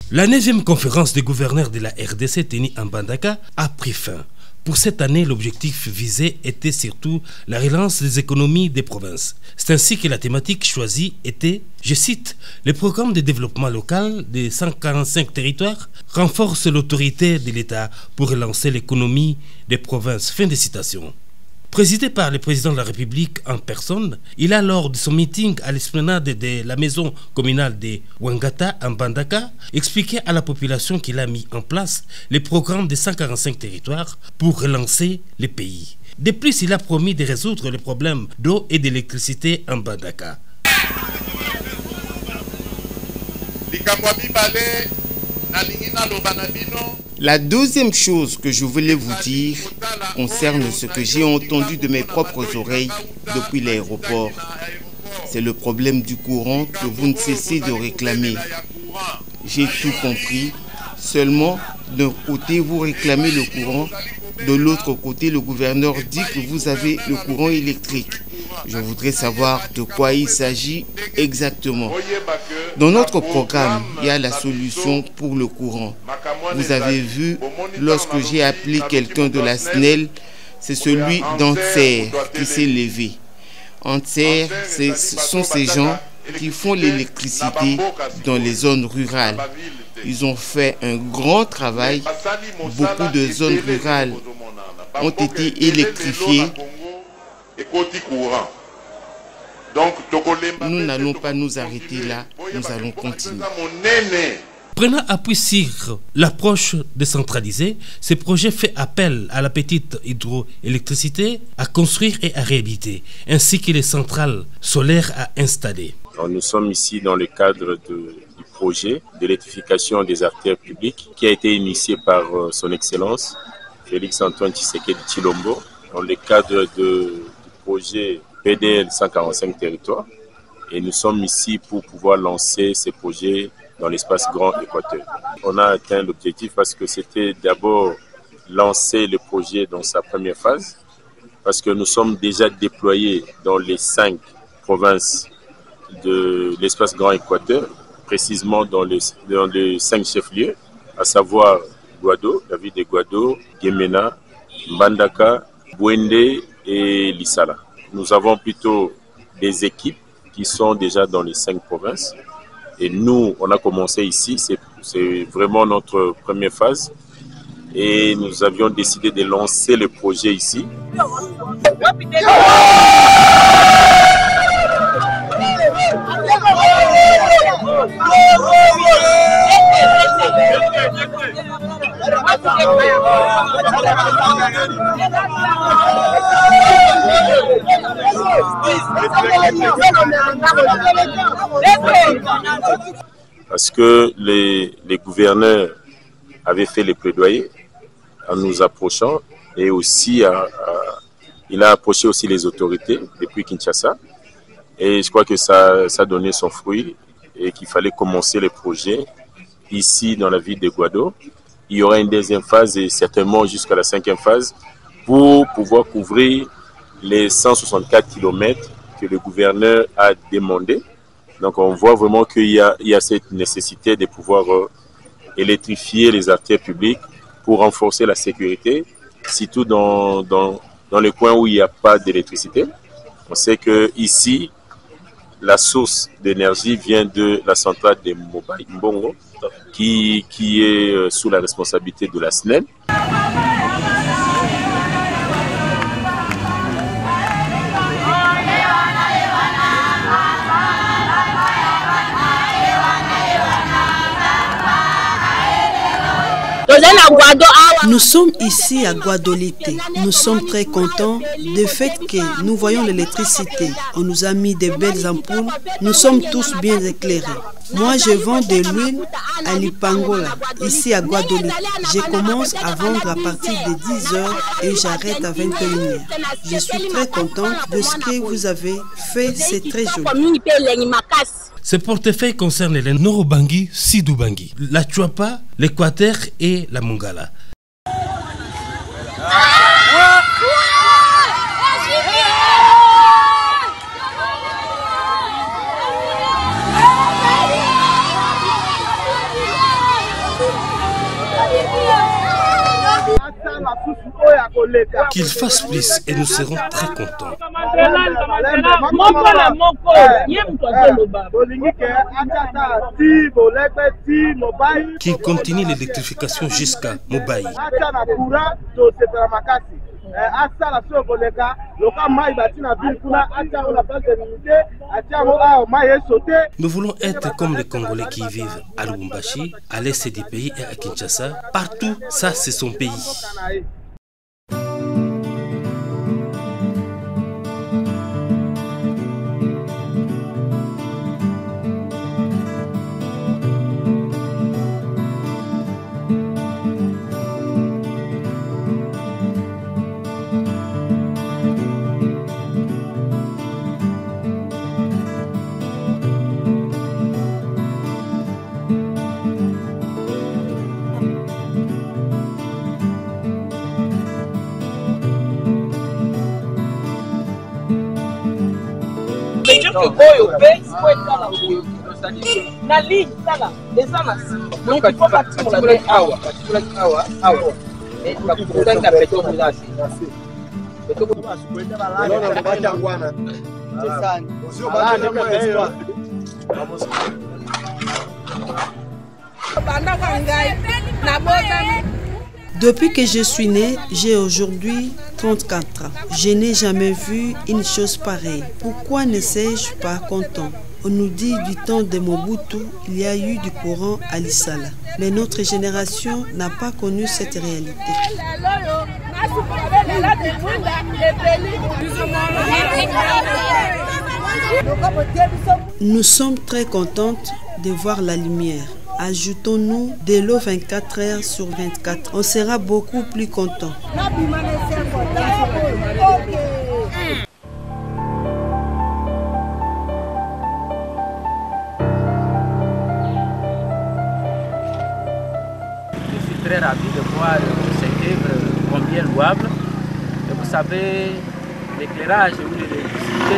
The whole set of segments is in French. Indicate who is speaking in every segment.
Speaker 1: La 9e conférence des gouverneurs de la RDC tenue en Mbandaka a pris fin. Pour cette année, l'objectif visé était surtout la relance des économies des provinces. C'est ainsi que la thématique choisie était, je cite, « Le programme de développement local des 145 territoires renforce l'autorité de l'État pour relancer l'économie des provinces ». Fin de citation. Présidé par le président de la République en personne, il a lors de son meeting à l'esplanade de la maison communale de Wangata en Mbandaka expliqué à la population qu'il a mis en place les programmes de 145 territoires pour relancer le pays. De plus, il a promis de résoudre les problèmes d'eau et d'électricité en Mbandaka.
Speaker 2: La deuxième chose que je voulais vous dire concerne ce que j'ai entendu de mes propres oreilles depuis l'aéroport. C'est le problème du courant que vous ne cessez de réclamer. J'ai tout compris. Seulement, d'un côté, vous réclamez le courant. De l'autre côté, le gouverneur dit que vous avez le courant électrique. Je voudrais savoir de quoi il s'agit exactement. Dans notre programme, il y a la solution pour le courant. Vous avez vu, lorsque j'ai appelé quelqu'un de la SNEL, c'est celui d'Antser qui s'est levé. Antser, ce sont ces gens qui font l'électricité dans les zones rurales. Ils ont fait un grand travail. Beaucoup de zones rurales ont été électrifiées. Nous n'allons pas nous arrêter là, nous allons continuer.
Speaker 1: Prenant appui sur l'approche décentralisée, ce projet fait appel à la petite hydroélectricité à construire et à réhabiliter, ainsi que les centrales solaires à installer.
Speaker 3: Nous sommes ici dans le cadre du projet d'électrification des artères publiques qui a été initié par son Excellence Félix Antoine Tshisekedi Tshilombo dans le cadre du projet PDL 145 territoires. Et nous sommes ici pour pouvoir lancer ces projets dans l'espace Grand Équateur. On a atteint l'objectif parce que c'était d'abord lancer le projet dans sa première phase, parce que nous sommes déjà déployés dans les 5 provinces de l'espace Grand Équateur, précisément dans les 5 chefs-lieux, à savoir Guado, la ville de Guado, Gemena, Mbandaka, Bwende et Lissala. Nous avons plutôt des équipes qui sont déjà dans les 5 provinces. Et nous, on a commencé ici, c'est vraiment notre première phase. Et nous avions décidé de lancer le projet ici. Parce que les gouverneurs avaient fait les plaidoyers en nous approchant et aussi il a approché aussi les autorités depuis Kinshasa et je crois que ça a donné son fruit et qu'il fallait commencer les projets ici dans la ville de Guado. Il y aura une deuxième phase et certainement jusqu'à la 5e phase pour pouvoir couvrir les 164 km que le gouverneur a demandé. Donc on voit vraiment qu'il y a cette nécessité de pouvoir électrifier les artères publiques pour renforcer la sécurité, surtout dans les coins où il n'y a pas d'électricité. On sait qu'ici, la source d'énergie vient de la centrale de Mobai Mbongo, qui est sous la responsabilité de la SNEL.
Speaker 4: Nous sommes ici à Guadolite. Nous sommes très contents du fait que nous voyons l'électricité. On nous a mis de belles ampoules. Nous sommes tous bien éclairés. Moi, je vends de l'huile à Lipangola, ici à Guadolite. Je commence à vendre à partir de 10 h et j'arrête à 21 h. Je suis très contente de ce que vous avez fait. C'est très joli.
Speaker 1: Ce portefeuille concerne les Norobangi, Sidoubangi, la Chuapa, l'Équateur et la Mongala. Qu'ils fassent plus et nous serons très contents. Qu'ils continuent l'électrification jusqu'à Mobaï. Nous voulons être comme les Congolais qui vivent à Lubumbashi, à l'est du pays et à Kinshasa. Partout, ça c'est son pays.
Speaker 5: Donc il faut partir pour la
Speaker 4: Depuis que je suis né, j'ai aujourd'hui 34 ans. Je n'ai jamais vu une chose pareille. Pourquoi ne suis-je pas content? On nous dit du temps de Mobutu, il y a eu du courant à Lissala. Mais notre génération n'a pas connu cette réalité. Nous sommes très contentes de voir la lumière. Ajoutons-nous de l'eau 24 heures sur 24. On sera beaucoup plus contents.
Speaker 6: Je suis très ravi de voir cette œuvre combien louable. Et vous savez, l'éclairage ou l'électricité,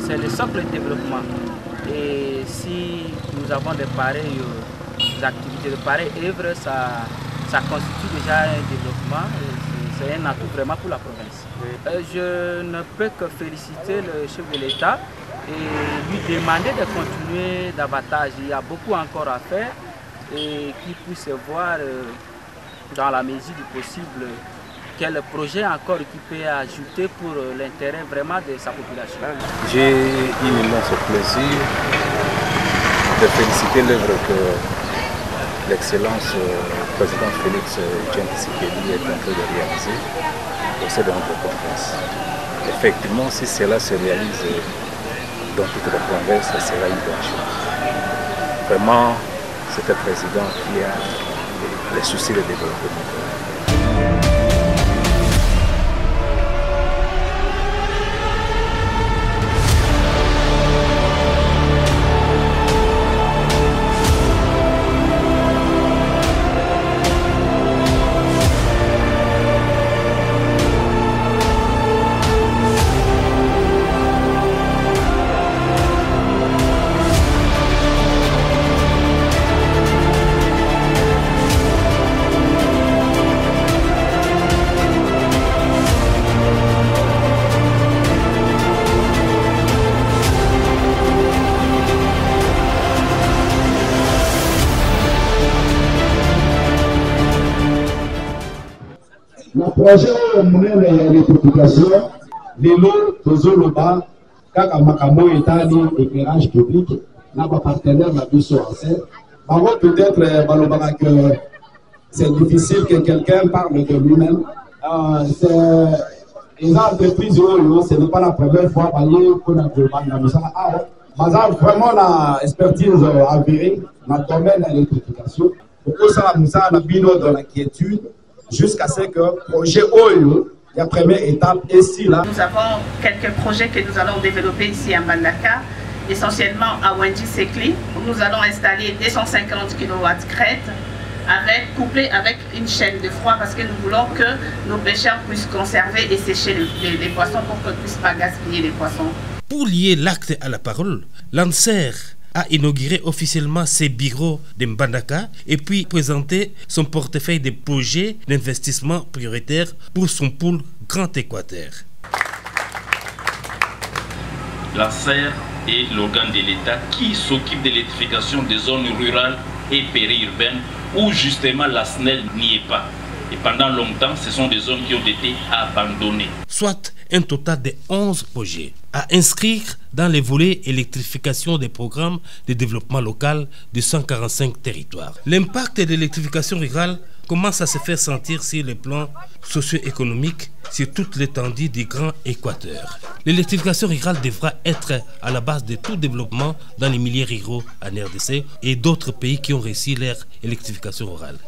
Speaker 6: c'est le socle de développement. Et si nous avons de pareilles activités, de pareilles œuvres, ça constitue déjà un développement. C'est un atout vraiment pour la province. Je ne peux que féliciter le chef de l'État et lui demander de continuer davantage. Il y a beaucoup encore à faire et qu'il puisse voir dans la mesure du possible quel projet encore qui peut ajouter pour l'intérêt vraiment de sa population.
Speaker 7: J'ai un immense plaisir de féliciter l'œuvre que l'excellence président Félix Tshisekedi est en train de réaliser au sein de notre province. Effectivement, si cela se réalise dans toute la province, ce sera une bonne chose. Vraiment, c'est un président qui a les soucis de développement.
Speaker 8: Le projet monnaie l'électrification, l'élo, Tozoloba, Kaka Makamo Etani, éclairage public, n'a pas partenaire, n'a plus sur scène. Par contre, peut-être, que c'est difficile que quelqu'un parle de lui-même. Les entreprises, ce n'est pas la première fois qu'on a ça. Vraiment, la expertise avérée dans le domaine de l'électrification. Pour ça, nous avons dans l'inquiétude. Jusqu'à ce que le projet OYO, la première étape, ici, là.
Speaker 9: Nous avons quelques projets que nous allons développer ici à Mbandaka, essentiellement à Wendy Sekli, où nous allons installer 250 kW crête, couplé avec une chaîne de froid, parce que nous voulons que nos pêcheurs puissent conserver et sécher les poissons pour qu'on ne puisse pas gaspiller les poissons.
Speaker 1: Pour lier l'acte à la parole, l'ANSER a inauguré officiellement ses bureaux de Mbandaka et puis présenté son portefeuille de projets d'investissement prioritaires pour son pôle Grand Équateur.
Speaker 10: La SER est l'organe de l'État qui s'occupe de l'électrification des zones rurales et périurbaines où justement la SNEL n'y est pas. Et pendant longtemps, ce sont des zones qui ont été abandonnées.
Speaker 1: Soit un total de 11 projets à inscrire dans les volets électrification des programmes de développement local de 145 territoires. L'impact de l'électrification rurale commence à se faire sentir sur le plan socio-économique sur toute l'étendue du Grand Équateur. L'électrification rurale devra être à la base de tout développement dans les milieux ruraux en RDC et d'autres pays qui ont réussi leur électrification rurale.